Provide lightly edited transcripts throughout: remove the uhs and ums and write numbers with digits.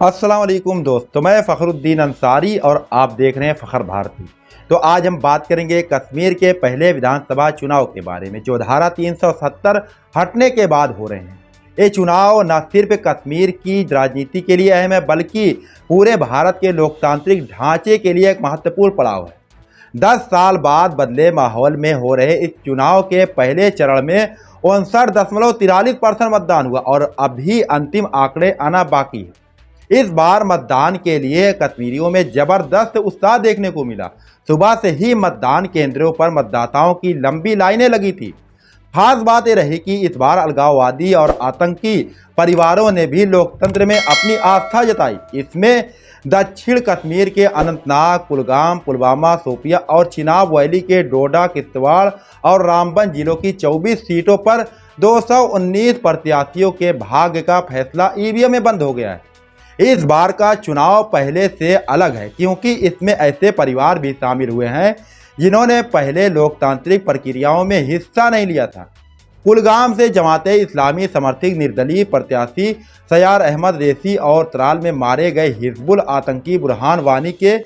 अस्सलाम वालेकुम दोस्तों, मैं फ़खरुद्दीन अंसारी और आप देख रहे हैं फ़खर भारती। तो आज हम बात करेंगे कश्मीर के पहले विधानसभा चुनाव के बारे में जो धारा 370 हटने के बाद हो रहे हैं। ये चुनाव न सिर्फ कश्मीर की राजनीति के लिए अहम है बल्कि पूरे भारत के लोकतांत्रिक ढांचे के लिए एक महत्वपूर्ण पड़ाव है। 10 साल बाद बदले माहौल में हो रहे इस चुनाव के पहले चरण में 59.43% मतदान हुआ और अभी अंतिम आंकड़े आना बाकी है। इस बार मतदान के लिए कश्मीरियों में जबरदस्त उत्साह देखने को मिला। सुबह से ही मतदान केंद्रों पर मतदाताओं की लंबी लाइनें लगी थी। खास बात यह रही कि इस बार अलगाववादी और आतंकी परिवारों ने भी लोकतंत्र में अपनी आस्था जताई। इसमें दक्षिण कश्मीर के अनंतनाग, कुलगाम, पुलवामा, शोपियां और चिनाब वैली के डोडा, किश्तवाड़ और रामबन जिलों की 24 सीटों पर 219 प्रत्याशियों के भाग्य का फैसला ईवीएम में बंद हो गया है। इस बार का चुनाव पहले से अलग है क्योंकि इसमें ऐसे परिवार भी शामिल हुए हैं जिन्होंने पहले लोकतांत्रिक प्रक्रियाओं में हिस्सा नहीं लिया था। कुलगाम से जमाते इस्लामी समर्थित निर्दलीय प्रत्याशी सयार अहमद रेसी और त्राल में मारे गए हिजबुल आतंकी बुरहान वानी के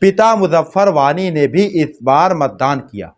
पिता मुजफ्फर वानी ने भी इस बार मतदान किया।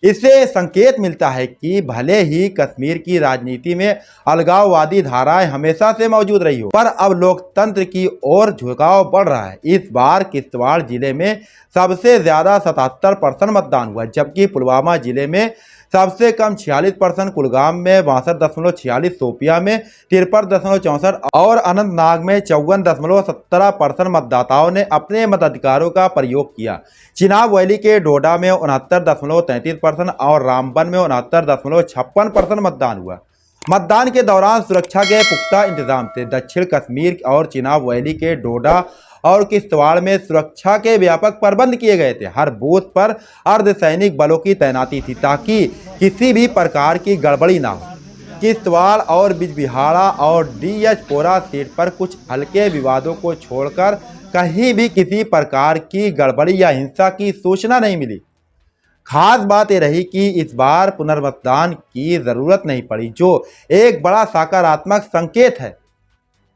इससे संकेत मिलता है कि भले ही कश्मीर की राजनीति में अलगाववादी धाराएं हमेशा से मौजूद रही हो, पर अब लोकतंत्र की ओर झुकाव बढ़ रहा है। इस बार किश्तवाड़ जिले में सबसे ज्यादा 77% मतदान हुआ, जबकि पुलवामा जिले में सबसे कम 46%, कुलगाम में 62.46%, शोपियां में 53.64% और अनंतनाग में 54.17% मतदाताओं ने अपने मताधिकारों का प्रयोग किया। चिनाब वैली के डोडा में 69.33% और रामबन में 69.56% मतदान हुआ। मतदान के दौरान सुरक्षा के पुख्ता इंतजाम थे। दक्षिण कश्मीर और चिनाब वैली के डोडा और किश्तवाड़ में सुरक्षा के व्यापक प्रबंध किए गए थे। हर बूथ पर अर्धसैनिक बलों की तैनाती थी ताकि किसी भी प्रकार की गड़बड़ी ना हो। किश्तवाड़ और बिजबिहाड़ा और डीएच-पोरा सीट पर कुछ हल्के विवादों को छोड़कर कहीं भी किसी प्रकार की गड़बड़ी या हिंसा की सूचना नहीं मिली। खास बात यह रही कि इस बार पुनर्मतदान की जरूरत नहीं पड़ी, जो एक बड़ा सकारात्मक संकेत है।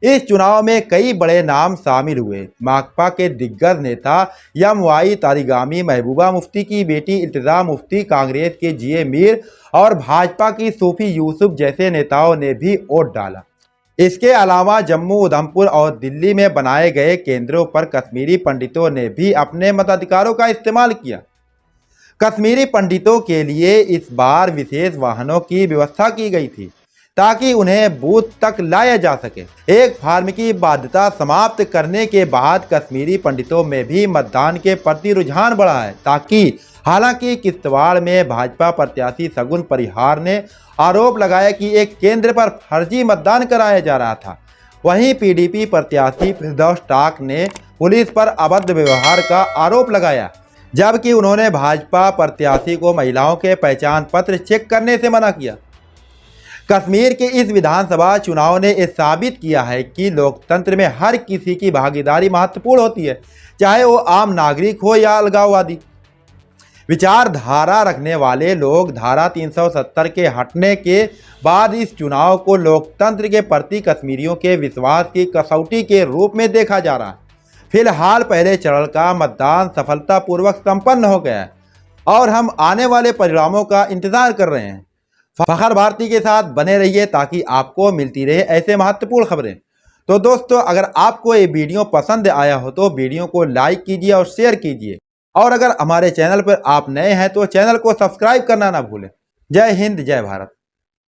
इस चुनाव में कई बड़े नाम शामिल हुए। माकपा के दिग्गज नेता यमवाई तारिगामी, महबूबा मुफ्ती की बेटी इल्तिजा मुफ्ती, कांग्रेस के जीए मीर और भाजपा की सूफी यूसुफ जैसे नेताओं ने भी वोट डाला। इसके अलावा जम्मू, उधमपुर और दिल्ली में बनाए गए केंद्रों पर कश्मीरी पंडितों ने भी अपने मताधिकारों का इस्तेमाल किया। कश्मीरी पंडितों के लिए इस बार विशेष वाहनों की व्यवस्था की गई थी ताकि उन्हें बूथ तक लाया जा सके। एक फार्म की बाध्यता समाप्त करने के बाद कश्मीरी पंडितों में भी मतदान के प्रति रुझान बढ़ा है। हालांकि किश्तवाड़ में भाजपा प्रत्याशी सगुन परिहार ने आरोप लगाया कि एक केंद्र पर फर्जी मतदान कराया जा रहा था। वहीं पीडीपी प्रत्याशी फिरदौस टाक ने पुलिस पर अभद्र व्यवहार का आरोप लगाया, जबकि उन्होंने भाजपा प्रत्याशी को महिलाओं के पहचान पत्र चेक करने से मना किया। कश्मीर के इस विधानसभा चुनाव ने यह साबित किया है कि लोकतंत्र में हर किसी की भागीदारी महत्वपूर्ण होती है, चाहे वो आम नागरिक हो या अलगाववादी। विचारधारा रखने वाले लोग धारा 370 के हटने के बाद इस चुनाव को लोकतंत्र के प्रति कश्मीरियों के विश्वास की कसौटी के रूप में देखा जा रहा है। फिलहाल पहले चरण का मतदान सफलतापूर्वक संपन्न हो गया है और हम आने वाले परिणामों का इंतजार कर रहे हैं। फ़खर भारती के साथ बने रहिए ताकि आपको मिलती रहे ऐसे महत्वपूर्ण खबरें। तो दोस्तों, अगर आपको ये वीडियो पसंद आया हो तो वीडियो को लाइक कीजिए और शेयर कीजिए, और अगर हमारे चैनल पर आप नए हैं तो चैनल को सब्सक्राइब करना ना भूलें। जय हिंद, जय भारत।